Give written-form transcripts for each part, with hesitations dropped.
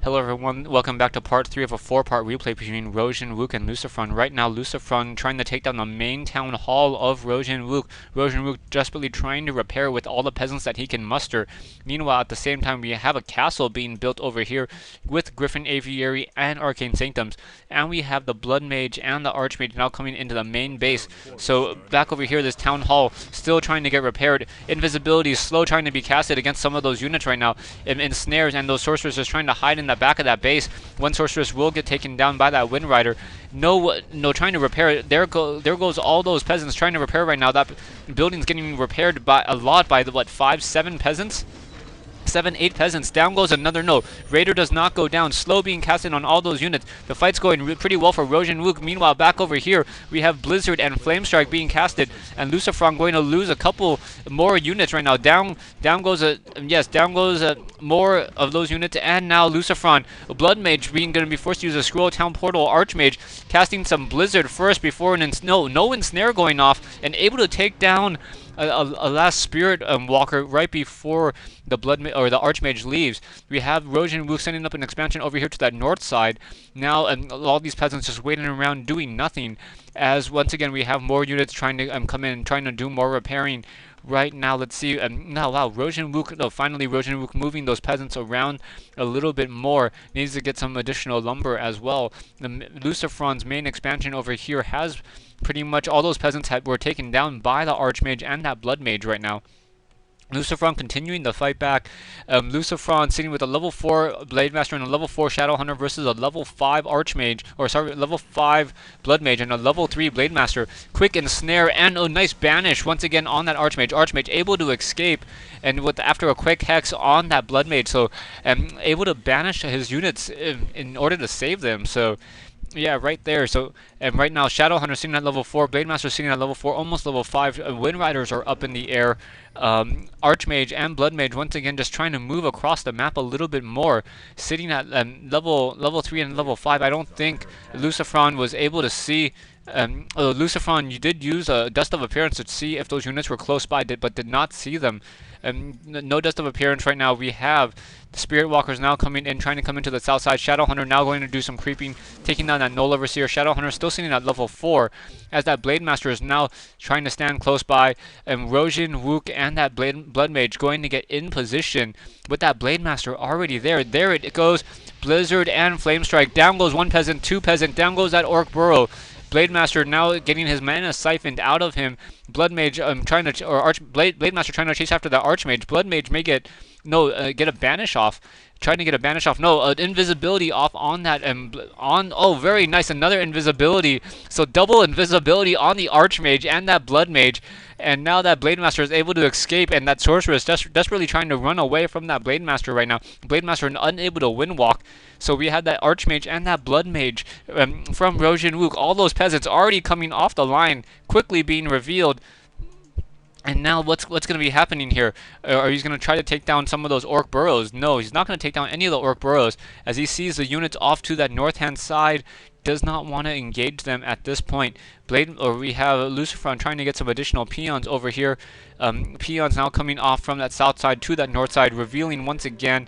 Hello everyone, welcome back to part 3 of a 4-part replay between Rohjinwook and Lucifron. Right now, Lucifron trying to take down the main town hall of Rohjinwook. Rohjinwook desperately trying to repair with all the peasants that he can muster. Meanwhile, at the same time, we have a castle being built over here with Griffin Aviary and Arcane Sanctums. And we have the Blood Mage and the Archmage now coming into the main base. So back over here, this town hall still trying to get repaired. Invisibility is slow trying to be casted against some of those units right now in snares, and those sorcerers just trying to hide in the back of that base. One sorceress will get taken down by that Wind Rider. No, trying to repair it. There goes all those peasants trying to repair right now. That building's getting repaired by a lot by the 5, 7 peasants. 7, 8 peasants. Down goes another. No, Raider does not go down. Slow being casted on all those units. The fight's going pretty well for Rohjinwook. Meanwhile, back over here, we have Blizzard and Flamestrike being casted, and Lucifron going to lose a couple more units right now. Down goes more of those units, and now Lucifron, Blood Mage, being going to be forced to use a Scroll Town Portal. Archmage casting some Blizzard first before no ensnare going off, and able to take down a last Spirit Walker right before the the Archmage leaves. We have Rohjinwook sending up an expansion over here to that north side. Now, all these peasants just waiting around doing nothing. As once again we have more units trying to come in and trying to do more repairing. Right now, let's see. Now, wow, Rohjinwook. No, finally, Rohjinwook moving those peasants around a little bit more. Needs to get some additional lumber as well. Lucifron's main expansion over here has pretty much all those peasants were taken down by the Archmage and that Blood Mage right now. Lucifron continuing the fight back. Lucifron sitting with a level 4 Blade Master and a level 4 Shadow Hunter versus a level 5 Archmage, or sorry, level 5 Blood Mage and a level 3 Blade Master. Quick ensnare and a nice banish once again on that Archmage. Archmage able to escape, and after a quick hex on that Blood Mage, so able to banish his units in order to save them. So yeah, right there. So, and right now, Shadow Hunter sitting at level 4, Blade Master sitting at level 4, almost level 5. Wind Riders are up in the air. Archmage and Blood Mage once again just trying to move across the map a little bit more, sitting at level 3 and level 5. I don't think Lucifron was able to see. Lucifron, you did use a Dust of Appearance to see if those units were close by, but did not see them. No Dust of Appearance right now. We have the Spirit Walkers now coming in, trying to come into the south side. Shadow Hunter now going to do some creeping, taking down that Null Overseer. Shadow Hunter still sitting at level 4, as that Blade Master is now trying to stand close by. And Rohjinwook and that Blood Mage going to get in position with that Blade Master already there. There it goes. Blizzard and Flamestrike. Down goes one peasant, 2 peasant. Down goes that Orc Burrow. Blade Master now getting his mana siphoned out of him. Blood Mage Blade Master trying to chase after the Archmage. Blood Mage may get a banish off. Trying to get a banish off. No, invisibility off on that oh, very nice, another invisibility. So double invisibility on the Archmage and that Blood Mage. And now that Blade Master is able to escape, and that Sorcerer is desperately trying to run away from that Blade Master right now. Blade Master unable to wind walk. So we had that Archmage and that Blood Mage from Rohjinwook. All those peasants already coming off the line, quickly being revealed. And now what's going to be happening here? Are you going to try to take down some of those Orc Burrows? No, he's not going to take down any of the Orc Burrows, as he sees the units off to that north-hand side. Does not want to engage them at this point. We have Lucifron trying to get some additional peons over here. Peons now coming off from that south side to that north side, revealing once again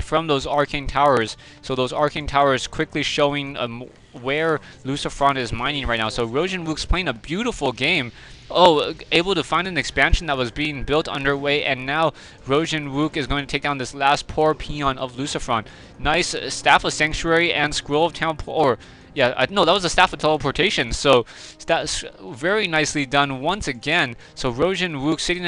from those arcane towers. So those arcane towers quickly showing where Lucifron is mining right now. So Rohjinwook's playing a beautiful game. Oh, able to find an expansion that was being built underway, and now Rohjinwook is going to take down this last poor peon of Lucifron. Nice Staff of Sanctuary and Scroll of Town, no, that was a Staff of Teleportation. So that's very nicely done once again. So Rohjinwook sitting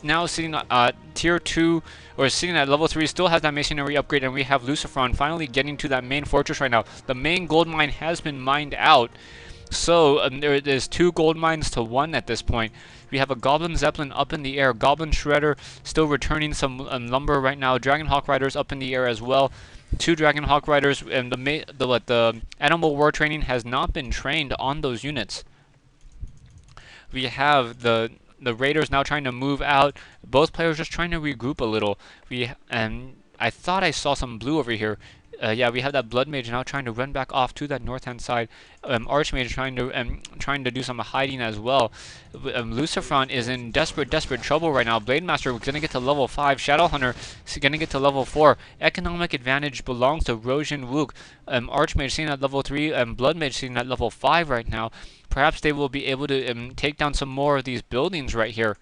now sitting at tier 2, or sitting at level 3, still has that masonry upgrade, and we have Lucifron finally getting to that main fortress right now. The main gold mine has been mined out. So there's 2 gold mines to 1 at this point. We have a Goblin Zeppelin up in the air. Goblin Shredder still returning some lumber right now. Dragon Hawk Riders up in the air as well. 2 Dragon Hawk Riders, and the Animal War training has not been trained on those units. We have the Raiders now trying to move out. Both players just trying to regroup a little. I thought I saw some blue over here. Yeah, we have that Blood Mage now trying to run back off to that north-hand side. Archmage trying to do some hiding as well. Lucifron is in desperate trouble right now. Blade Master gonna get to level 5. Shadow Hunter is gonna get to level 4. Economic advantage belongs to Rohjinwook. Archmage sitting at level 3. Blood Mage sitting at level 5 right now. Perhaps they will be able to take down some more of these buildings right here.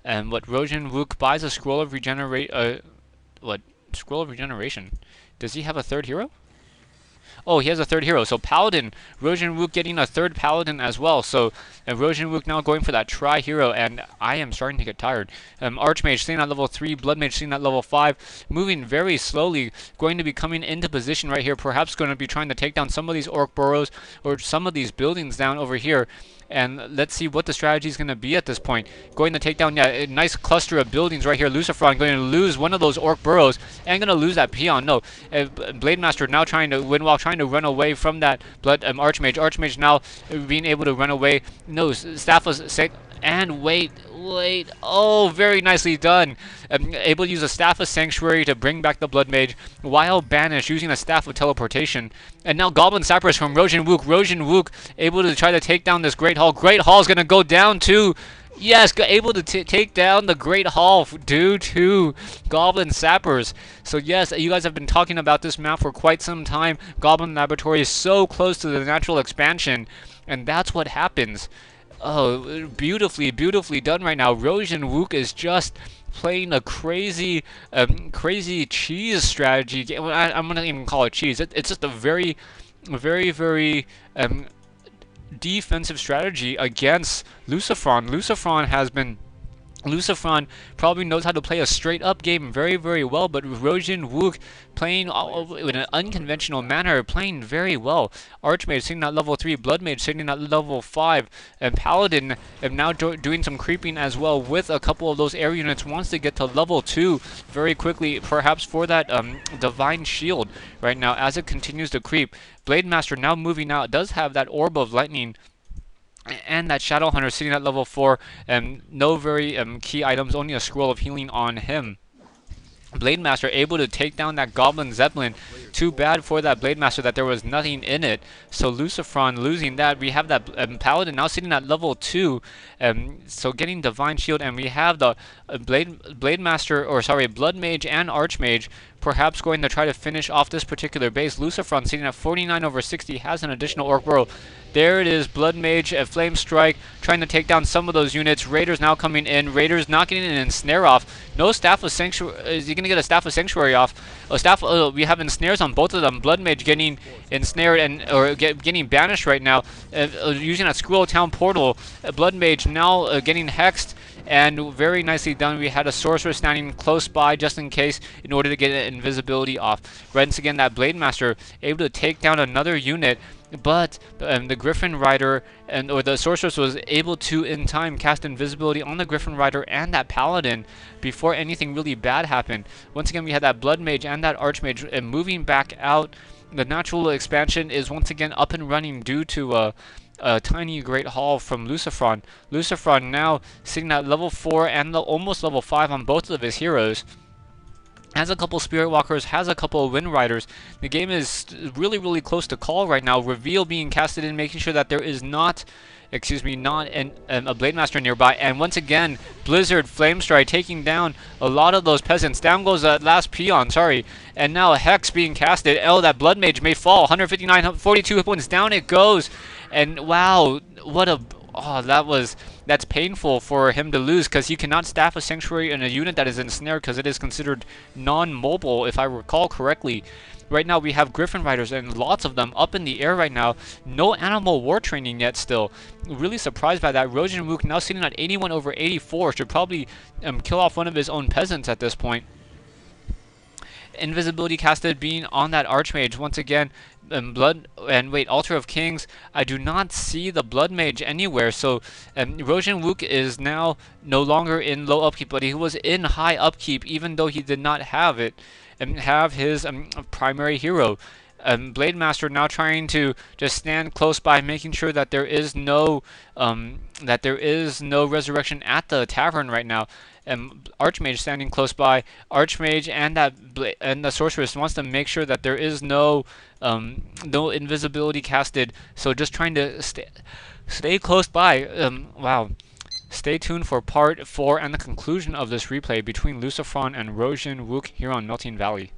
And what Rohjinwook buys a scroll of regenerate. What? Scroll of Regeneration. Does he have a third hero? Oh, he has a third hero. So Paladin, Rohjinwook getting a third Paladin as well. So Rohjinwook now going for that tri-hero, and I am starting to get tired. Archmage sitting at level 3, Blood Mage sitting at level 5, moving very slowly, going to be coming into position right here, perhaps going to be trying to take down some of these Orc burrows or some of these buildings down over here. And let's see what the strategy is going to be at this point. Going to take down, yeah, a nice cluster of buildings right here. Lucifron going to lose one of those Orc burrows and going to lose that peon. No, Blade Master now trying to win while trying to run away from that Archmage. Archmage now being able to run away. No, Staff was sick. And wait. Oh, very nicely done. Able to use a Staff of Sanctuary to bring back the Blood Mage while banished using a Staff of Teleportation. And now Goblin Sappers from Rohjinwook. Rohjinwook able to try to take down this Great Hall. Great Hall is going to go down too. Yes, able to take down the Great Hall due to Goblin Sappers. So yes, you guys have been talking about this map for quite some time. Goblin Laboratory is so close to the natural expansion, and that's what happens. Oh, beautifully done right now. Rohjinwook is just playing a crazy cheese strategy. I'm gonna even call it cheese. It's just a very defensive strategy against Lucifron. Lucifron probably knows how to play a straight-up game very well, but Rohjinwook playing in an unconventional manner, playing very well. Archmage sitting at level 3, Blood Mage sitting at level 5, and Paladin now doing some creeping as well with a couple of those air units. Wants to get to level 2 very quickly, perhaps for that Divine Shield right now as it continues to creep. Blade Master now moving out, does have that Orb of Lightning, and that Shadow Hunter sitting at level 4, no very key items, only a Scroll of Healing on him. Blade Master able to take down that Goblin Zeppelin. Too bad for that Blade Master that there was nothing in it. So Lucifron losing that. We have that Paladin now sitting at level 2. So getting Divine Shield, and we have the Blade Master, or sorry, Blood Mage and Archmage perhaps going to try to finish off this particular base. Lucifron sitting at 49/60 has an additional Orc Burrow. There it is, Blood Mage, Flame Strike, trying to take down some of those units. Raiders now coming in. Raiders not getting an Ensnare off. No Staff of Sanctuary. Is he going to get a Staff of Sanctuary off? We have ensnares on both of them. Blood Mage getting ensnared or getting banished right now. Using that Squirrel Town portal. Blood Mage now getting hexed. And very nicely done. We had a Sorcerer standing close by just in case in order to get invisibility off. Once again, that Blade Master able to take down another unit, but the Griffin Rider or the Sorceress was able to in time cast invisibility on the Griffin Rider and that Paladin before anything really bad happened. Once again, we had that Blood Mage and that Archmage moving back out. The natural expansion is once again up and running due to a tiny Great Hall from Lucifron. Lucifron now sitting at level 4 and almost level 5 on both of his heroes. Has a couple Spirit Walkers, has a couple of Wind Riders. The game is really close to call right now. Reveal being casted in, making sure that there is not a Blade Master nearby. And once again, Blizzard Flame Strike taking down a lot of those peasants. Down goes that last peon, sorry. And now a Hex being casted. Oh, that Blood Mage may fall. 159, 42 hit points. Down it goes. And wow, what a... Oh, that's painful for him to lose, because he cannot Staff a Sanctuary in a unit that is ensnared because it is considered non-mobile, if I recall correctly. Right now we have Griffin Riders and lots of them up in the air right now. No animal war training yet still. Really surprised by that. Rohjinwook now sitting at 81/84. Should probably kill off one of his own peasants at this point. Invisibility casted being on that Archmage once again. Altar of Kings. I do not see the Blood Mage anywhere. So Rohjinwook is now no longer in low upkeep, but he was in high upkeep even though he did not have it and have his primary hero. Blade Master now trying to just stand close by, making sure that there is no resurrection at the tavern right now. Archmage standing close by. Archmage and the sorceress wants to make sure that there is no invisibility casted. So just trying to stay close by. Wow. Stay tuned for part 4 and the conclusion of this replay between Lucifron and Rohjinwook here on Melting Valley.